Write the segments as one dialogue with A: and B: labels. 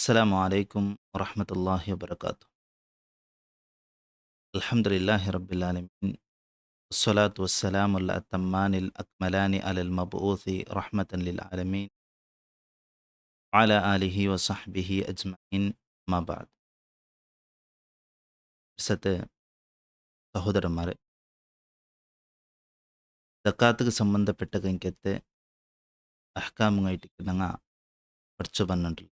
A: السلام عليكم ورحمة الله وبركاته. الحمد لله رب العالمين والصلاة والسلام الأتمان الأكملان على المبعوث رحمة للعالمين وعلى آله وصحبه أجمعين ما بعد. സത്തെ സഹോദരന്മാരെ, ಜಕಾತ್ಗೆ ಸಂಬಂಧಪಟ್ಟ ಕಂಕೆತ್ತೆ ಅಹ್ಕಾಮುಗೈಟಿಗೆ ನಂಗೆ പഠിച്ചു പറഞ്ഞിട്ടുണ്ട്.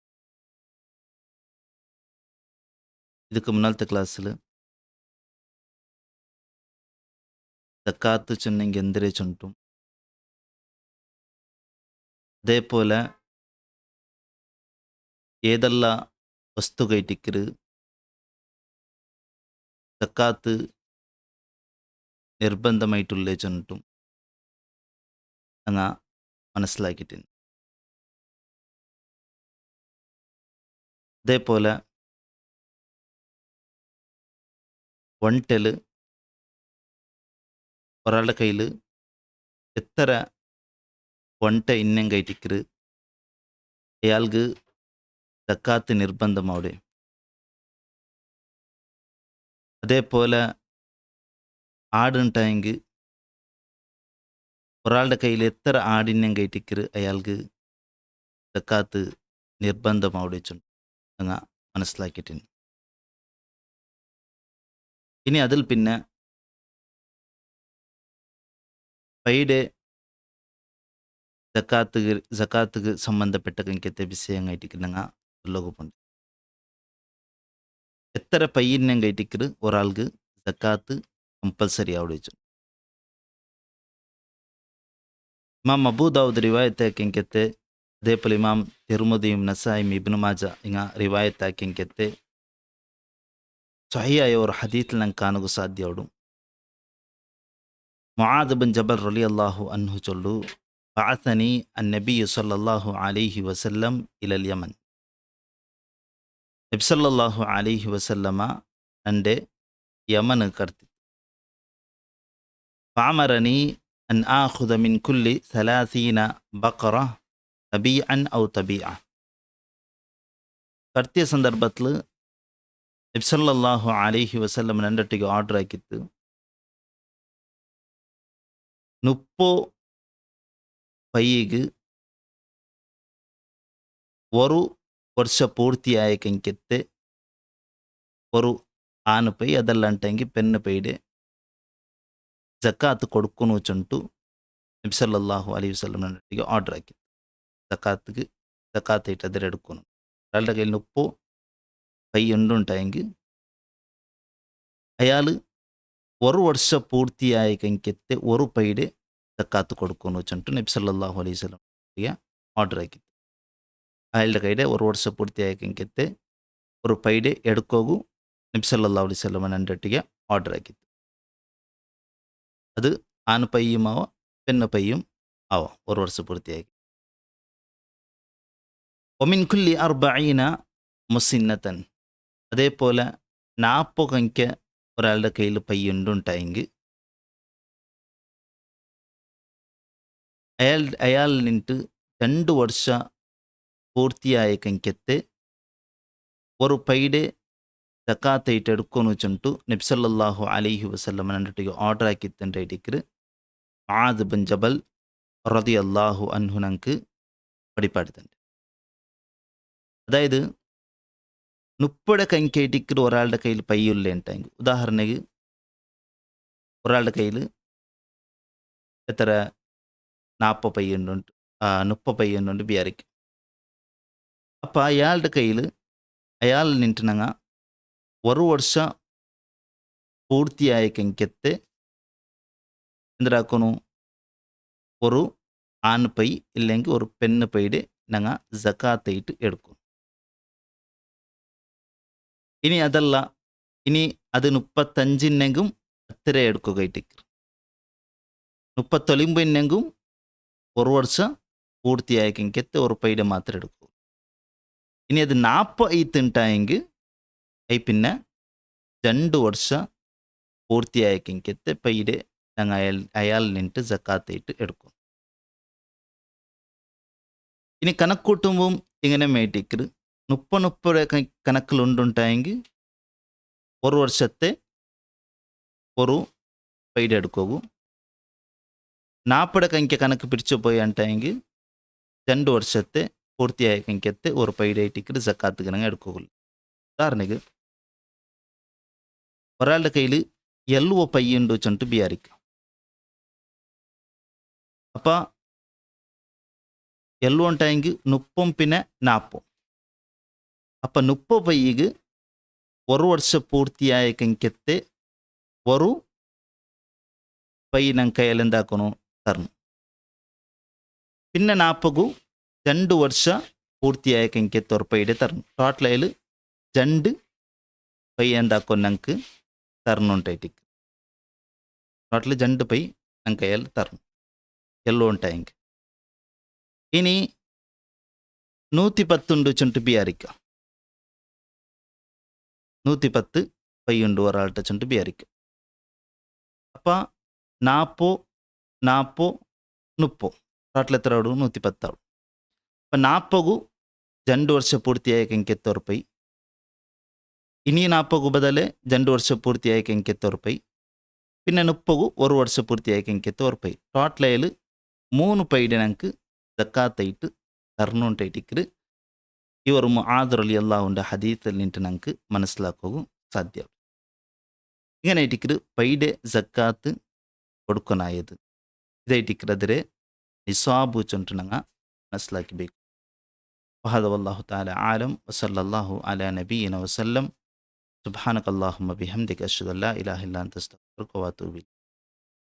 A: ಇದಕ್ಕೆ മുന്നാലത്തെ ക്ലാസ്സിൽ ജക്കാത്ത് ചൊന്നെങ്കിൽ എന്തിരെ ചൊണ്ടും, അതേപോലെ ഏതെല്ല വസ്തുകൈറ്റിക്കര് ജക്കാത്ത് നിർബന്ധമായിട്ടുള്ളേ ചൊന്നിട്ടും അങ്ങ് മനസ്സിലാക്കിയിട്ടുണ്ട്. അതേപോലെ ഒണ്ടൽ ഒരാളുടെ കയ്യിൽ എത്ര ഒണ്ട ഇന്നം കയറ്റിക്കര് അയാൾക്ക് ജക്കാത്ത് നിർബന്ധമാവിടെ. അതേപോലെ ആടുണ്ടായെങ്കിൽ ഒരാളുടെ കയ്യിൽ എത്ര ആടിന്നം കയറ്റിക്കര് അയാൾക്ക് ജക്കാത്ത് നിർബന്ധമാവിടെ ചൊന്നു അങ്ങ് മനസ്സിലാക്കിയിട്ടുണ്ട്. ഇനി അതിൽ പിന്നെ പൈയുടെ ജക്കാത്തുക്ക് സംബന്ധപ്പെട്ട കങ്കത്തെ വിഷയമായിട്ടിരിക്കുന്ന ലോകമുണ്ട്. എത്ര പയ്യന്നം കയറ്റിക്കര് ഒരാൾക്ക് ജക്കാത്ത് കമ്പൽസറി അവിടെ വെച്ചു. ഇമാം അബൂ ദാവൂദ് റിവായത്താക്കിയത്തെ, അതേപോലെ ഇമാം തിർമുദിയും നസായും ഇബ്നു മാജ ഇങ്ങ റിവായത്താക്കിയത്തെ സഹിയായ ഒരു ഹദീത്തിൽ ನಂಗೆ ಕಾಣಲು ಸಾಧ್ಯ ಅವಡು. മുആദ് ബിൻ ജബൽ റളിയല്ലാഹു അൻഹു ചൊല്ലു, ബഅസനി അന്നബിയ്യു സല്ലല്ലാഹു അലൈഹി വസല്ലം ഇലൽ യമൻ. നബി സല്ലല്ലാഹു അലൈഹി വസല്ലമ എൻ്റെ യമന് കടത്തി. ഫഅമറനി അൻ ആഖുദ മിൻ കുല്ലി 30 ബഖറ തബീഅൻ ഔ തബീഅ. കടത്തിയ സന്ദർഭത്തിൽ നബി സല്ലല്ലാഹു അലൈഹി വസല്ലം എൻ്റെ ഒಟ್ಟಿಗೆ ಆರ್ಡರ್ ಹಾಕಿತ್ತು. 30 ಪೈಯಿಗೆ ഒരു ವರ್ಷ പൂർത്തിയായ കങ്കത്തെ ഒരു ആനപ്പൈ അതല്ലാണ്ടെങ്കിൽ പെണ്ണുപൈയുടെ ജക്കാത്ത് കൊടുക്കുന്നു വെച്ചിട്ടു നബി സല്ലല്ലാഹു അലൈഹി വസല്ലം ഒಟ್ಟಿಗೆ ಆರ್ಡರ್ ಹಾಕಿತ್ತು. ജക്കാത്ത് ഇട്ട് അതിലെടുക്കുന്നു. അയാളുടെ കയ്യിൽ 30 പൈ ഉണ്ടുണ്ടായെങ്കിൽ അയാൾ ഒരു ವರ್ಷ പൂർത്തിയായ കങ്കത്തെ ഒരു പൈയുടെ ജക്കാത്ത് കൊടുക്കുന്നു വെച്ചിട്ടു നബി സല്ലല്ലാഹു അലൈഹി വസല്ലം ഒಟ್ಟಿಗೆ ಆರ್ಡರ್ ಹಾಕಿತ್ತು. അയാളുടെ കയ്യുടെ ഒരു ವರ್ಷ പൂർത്തിയായ കങ്കത്തെ ഒരു പൈയുടെ എടുക്കോകു നബി സല്ലല്ലാഹു അലൈഹി വസല്ലം എൻ്റെ ഒಟ್ಟಿಗೆ ಆರ್ಡರ್ ಹಾಕಿತ್ತು. അത് ആന പയ്യും ആവാം പെണ്ണ് പയ്യും ആവാം ഒരു ವರ್ಷ പൂർത്തിയായി. ഒമിൻ കുല്ലി 40 മുസിന്നത്തൻ. അതേപോലെ 40 കങ്ക ഒരാളുടെ കയ്യിൽ പയ്യുണ്ടുണ്ടായെങ്കിൽ അയാൾ നിന്നിട്ട് 2 ವರ್ಷ പൂർത്തിയായ കങ്കത്തെ ഒരു പൈയുടെ ജക്കാത്ത് ഇട്ട് എടുക്കുന്നു വെച്ചിട്ടു നബി സല്ലല്ലാഹു അലൈഹി വസല്ലം എൻ്റെ ഒಟ್ಟಿಗೆ ಆರ್ಡರ್ ಹಾಕಿತ್ತಂತ ಹೇಳಿಕ್ರು മുആദ് ബിൻ ജബൽ റളിയല്ലാഹു അൻഹു ഞങ്ങൾക്ക് പഠിപ്പാടുന്നുണ്ട്. അതായത് 30 കങ്കേറ്റിക്കർ ഒരാളുടെ കയ്യിൽ പയ്യുള്ളേ ഉണ്ടായെങ്കിൽ, ഉദാഹരണക്ക് ഒരാളുടെ കയ്യിൽ എത്ര 40 പയ്യുണ്ട്, 30 പയ്യുണ്ട് വിചാരിക്കും. അപ്പം അയാളുടെ കയ്യിൽ അയാൾ നിന്നിട്ടുണ്ടെങ്കിൽ ഒരു ವರ್ಷ പൂർത്തിയായ കങ്കത്തെ എന്തിനാക്കുന്നു, ഒരു ആൺ പൈ ഇല്ലെങ്കിൽ ഒരു പെണ്ണ് പൈയുടെ ഞങ്ങൾ ജക്കാത്ത് ഇട്ട് എടുക്കും. ഇനി അതല്ല, ഇനി അത് 35 അത്ര എടുക്കുകയായിട്ട് 39 ഒരു ವರ್ಷ പൂർത്തിയായ കങ്കത്തെ ഒരു പൈയുടെ മാത്രം എടുക്കും. ഇനി അത് 40 ഉണ്ടായെങ്കിൽ പിന്നെ 2 ವರ್ಷ പൂർത്തിയായ കങ്കത്തെ പൈയുടെ ഞങ്ങൾ അയാൾ നിന്നിട്ട് ജക്കാത്ത് ഇട്ട് എടുക്കും. ഇനി കണക്കൂട്ടുമ്പോൾ ഇങ്ങനെ മേടിക്കരുത്. 30 കണക്കിൽ ഉണ്ടുണ്ടായെങ്കിൽ ഒരു വർഷത്തെ ഒരു പൈഡ എടുക്കോಗು 40 ಕಂಕೆ ಕಣಕ್ಕೆ പിടിച്ചു പോയി ಅಂಟಾയെങ്കിൽ 2 ವರ್ಷത്തെ ಪೂರ್ತಿಯಾಯ ಕಂಕೆತ್ತೆ ഒരു പൈഡ ഇട്ടിട്ട് സക്കാത്ത് ഗണങ്ങ എടുക്കോಗು. ഉദാഹരണക്ക് ഒരാളുടെ കയ്യിൽ എല്ലുവ പയ്യുണ്ട് വെച്ചിട്ട് വിചാരിക്കുക. അപ്പം എല്ലു ഉണ്ടായെങ്കിൽ 30 പിന്നെ 40. അപ്പം 30 പയ്യിಗೆ ഒരു ವರ್ಷ ಪೂರ್ತಿಯಾಯ ಕಂಕೆತ್ತೆ ഒരു ಪೈ ನನ್ನ ಕೈಯಲ್ಲಿ ಎಂದಾಕನು ತರ್ನು. പിന്നെ 40ಗೂ 2 ವರ್ಷ ಪೂರ್ತಿಯಾಯ ಕಂಕೆತ್ತೆ ഒരു ಪೈಡೆ ತರ್ನು. ಟೋಟಲ್ അതിൽ 2 ಪೈ ಎಂದಾಕೋ ನಂಗೆ ತರ್ನು ಉಂಟಾಯ್ತಿಕ್. ടോട്ടൽ 2 പൈ ನನ್ನ കയ്യിൽ തർന്നു എല്ലോ ഉണ്ടായെങ്കിൽ. ഇനി 110 ഉണ്ട് വെച്ചിട്ട് വിചാരിക്കുക. 110 പൈ ഉണ്ട് ഒരാളുടെ വെച്ചിട്ട് വിചാരിക്കുക. അപ്പം 40, 40, 30 ടോട്ടൽ എത്ര ആവും? 110 ആവും. അപ്പം 40ಗೂ 2 ವರ್ಷ ಪೂರ್ತಿಯಾಯ ಕಂಕೆತ್ತೆ ഒരു ಪೈ. ഇനി 40ಗೂ ಬದಲೇ 2 ವರ್ಷ ಪೂರ್ತಿಯಾಯ ಕಂಕೆತ್ತೆ ഒരു ಪೈ. പിന്നെ 30ಗೂ ഒരു ವರ್ಷ ಪೂರ್ತಿಯಾಯ ಕಂಕೆತ್ತೆ ഒരു ಪೈ. ടോട്ടൽ അതിൽ 3 പൈയുടെ ഞങ്ങൾക്ക് സക്കാത്തായിട്ട് തർന്നുണ്ടായിട്ടിക്കറ്. ഇവർ മുആദ് റളിയല്ലാഹുവിൻ്റെ ഹദീത്തിൽ നിന്നിട്ട് ഞങ്ങൾക്ക് മനസ്സിലാക്കുകയും സാധ്യമാവും. ഇങ്ങനെ ഇട്ടിക്കറ് പൈയുടെ സക്കാത്ത് കൊടുക്കാനായത് ഇതായിട്ടിക്കറതിരെ നിസ്വാബ് വെച്ചിട്ട് ഞങ്ങൾ മനസ്സിലാക്കിಬೇಕು. وهذا والله تعالى عالم وصلى الله على نبينا وسلم. سبحانك اللهم بحمدك أشهد أن لا إله إلا أنت أستغفرك وأتوب إليك.